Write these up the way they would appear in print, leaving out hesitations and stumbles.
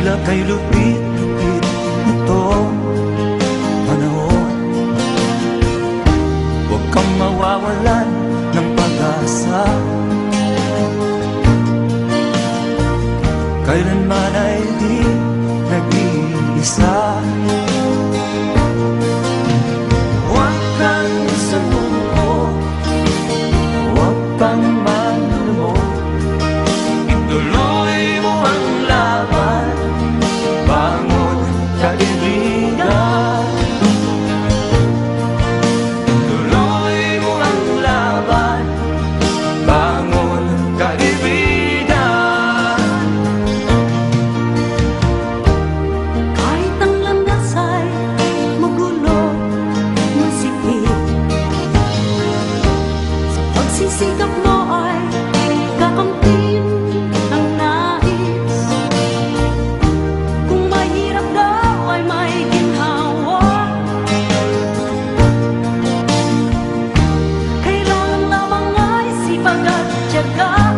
tila kay lupit-lupit itong panahon. Huwag kang mawawalan ng pag-asa, kailanman ay di nag-iisa. Huwag kang sumuko, huwag kang manlumo, ituloy mo ang laban, bangon kaibigan. Ituloy mo ang laban, bangon kaibigan. Kahit ang landas ay magulo, masikip, sa pagsisikap mo ay kakamtin ang nais. Kung mahirap daw ay may ginhawa, kailangan lamang ay sipag at tiyaga.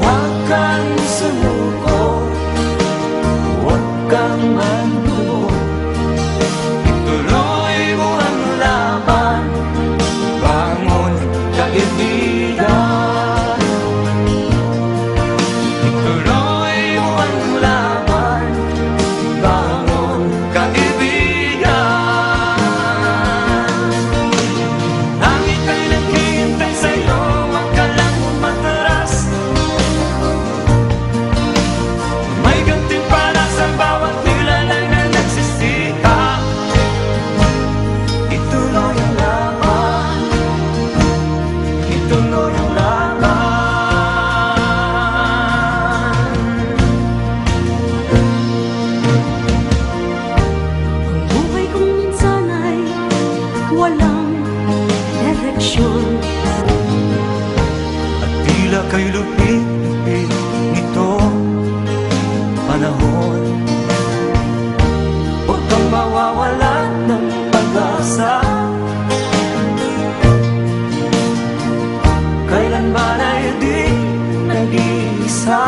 Huwag kang sumuko, huwag kang manlumo, ituloy mo ang laban, bangon kaibigan. Ituloy mo ang laban, bangon kaibigan. Langit ay naghihintay sa'yo, huwag ka lang umatras. May gantimpala sa bawat nilalang na nagsisiha. Ituloy ang laban, ituloy ang laban. Ang buhay kong minsan ay walang direksyon, At tila kay lupit-lupit nitong panahon. Huwag kang mawawalan ng pag-asa, kailanman ay di nag-iisa.